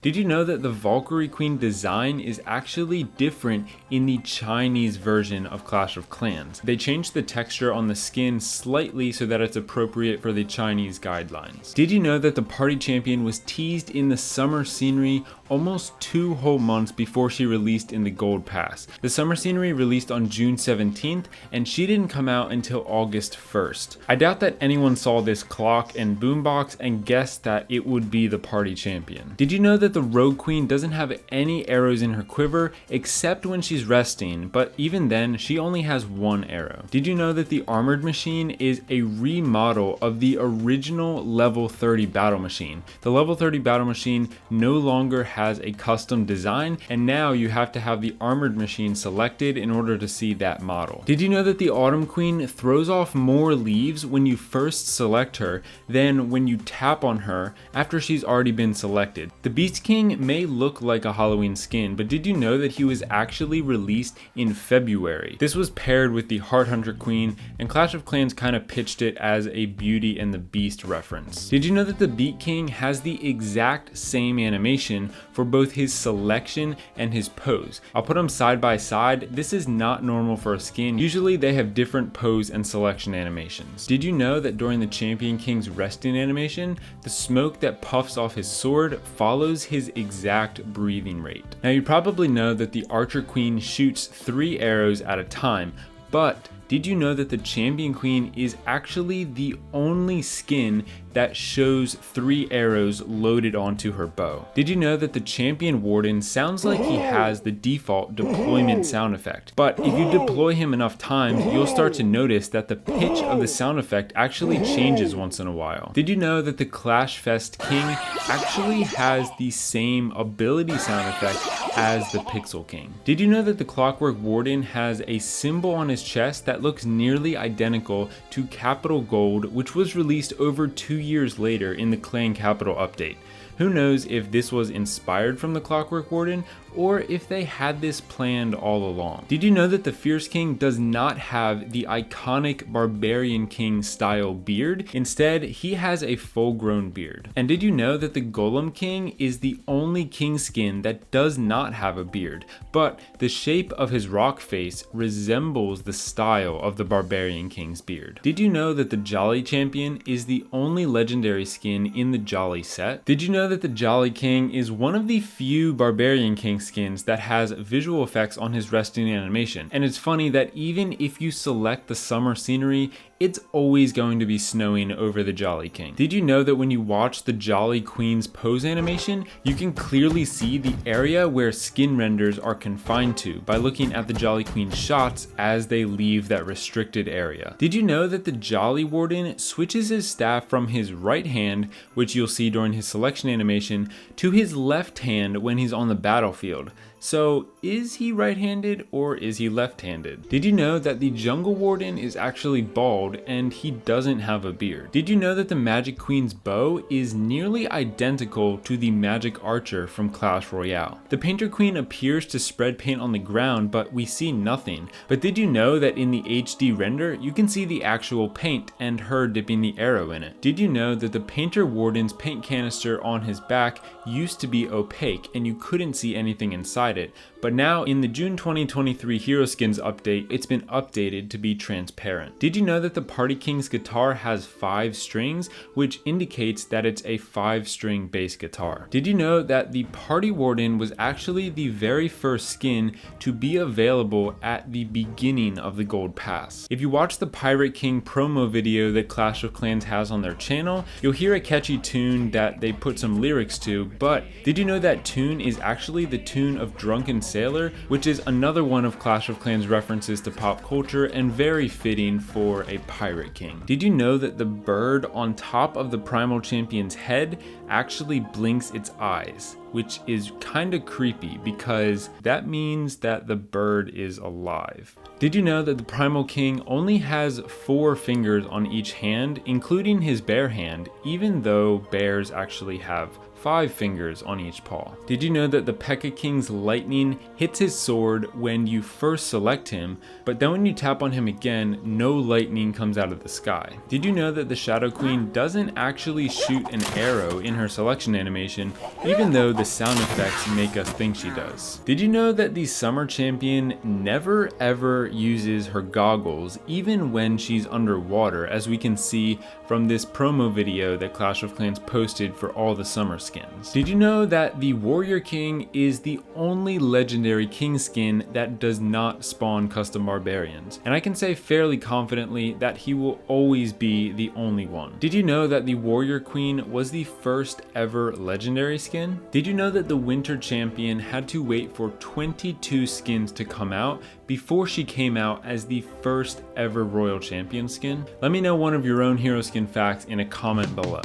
Did you know that the Valkyrie Queen design is actually different in the Chinese version of Clash of Clans? They changed the texture on the skin slightly so that it's appropriate for the Chinese guidelines. Did you know that the party champion was teased in the summer scenery almost 2 whole months before she released in the Gold Pass? The summer scenery released on June 17th and she didn't come out until August 1st. I doubt that anyone saw this clock and boombox and guessed that it would be the party champion. Did you know that the Rogue Queen doesn't have any arrows in her quiver except when she's resting, but even then she only has 1 arrow? Did you know that the Armored Machine is a remodel of the original level 30 battle machine? The level 30 battle machine no longer has a custom design, and now you have to have the Armored Machine selected in order to see that model. Did you know that the Autumn Queen throws off more leaves when you first select her than when you tap on her after she's already been selected? The Beast King may look like a Halloween skin, but did you know that he was actually released in February? This was paired with the Heart Hunter Queen, and Clash of Clans kind of pitched it as a Beauty and the Beast reference. Did you know that the Beat King has the exact same animation for both his selection and his pose? I'll put them side by side. This is not normal for a skin. Usually they have different pose and selection animations. Did you know that during the Champion King's resting animation, the smoke that puffs off his sword follows his exact breathing rate? Now you probably know that the Archer Queen shoots 3 arrows at a time, but did you know that the Champion Queen is actually the only skin that shows 3 arrows loaded onto her bow? Did you know that the Champion Warden sounds like he has the default deployment sound effect? But if you deploy him enough times, you'll start to notice that the pitch of the sound effect actually changes once in a while. Did you know that the Clash Fest King actually has the same ability sound effect as the Pixel King? Did you know that the Clockwork Warden has a symbol on his chest that looks nearly identical to Capital Gold, which was released over 2 years later in the Clan Capital update? Who knows if this was inspired from the Clockwork Warden or if they had this planned all along. Did you know that the Fierce King does not have the iconic Barbarian King style beard? Instead, he has a full-grown beard. And did you know that the Golem King is the only king skin that does not have a beard, but the shape of his rock face resembles the style of the Barbarian King's beard? Did you know that the Jolly Champion is the only legendary skin in the Jolly set? Did you know that the Jolly King is one of the few Barbarian King skins that has visual effects on his resting animation? And it's funny that even if you select the summer scenery, it's always going to be snowing over the Jolly King. Did you know that when you watch the Jolly Queen's pose animation, you can clearly see the area where skin renders are confined to by looking at the Jolly Queen's shots as they leave that restricted area? Did you know that the Jolly Warden switches his staff from his right hand, which you'll see during his selection animation, to his left hand when he's on the battlefield? So is he right-handed or is he left-handed? Did you know that the Jungle Warden is actually bald and he doesn't have a beard? Did you know that the Magic Queen's bow is nearly identical to the Magic Archer from Clash Royale? The Painter Queen appears to spread paint on the ground, but we see nothing. But did you know that in the HD render, you can see the actual paint and her dipping the arrow in it? Did you know that the Painter Warden's paint canister on his back used to be opaque and you couldn't see anything inside it, but now in the June 2023 Hero Skins update, it's been updated to be transparent? Did you know that the Party King's guitar has 5 strings, which indicates that it's a 5-string bass guitar? Did you know that the Party Warden was actually the very first skin to be available at the beginning of the Gold Pass? If you watch the Pirate King promo video that Clash of Clans has on their channel, you'll hear a catchy tune that they put some lyrics to, but did you know that tune is actually the tune of Drunken Sailor, which is another one of Clash of Clans references to pop culture and very fitting for a Pirate King? Did you know that the bird on top of the Primal Champion's head actually blinks its eyes, which is kind of creepy because that means that the bird is alive? Did you know that the Primal King only has 4 fingers on each hand, including his bare hand, even though bears actually have 5 fingers on each paw. Did you know that the P.E.K.K.A. King's lightning hits his sword when you first select him, but then when you tap on him again, no lightning comes out of the sky? Did you know that the Shadow Queen doesn't actually shoot an arrow in her selection animation, even though the sound effects make us think she does? Did you know that the Summer Champion never ever uses her goggles, even when she's underwater, as we can see from this promo video that Clash of Clans posted for all the summer skins? Did you know that the Warrior King is the only legendary king skin that does not spawn custom barbarians? And I can say fairly confidently that he will always be the only one. Did you know that the Warrior Queen was the first ever legendary skin? Did you know that the Winter Champion had to wait for 22 skins to come out before she came out as the first ever Royal Champion skin? Let me know one of your own hero skin facts in a comment below.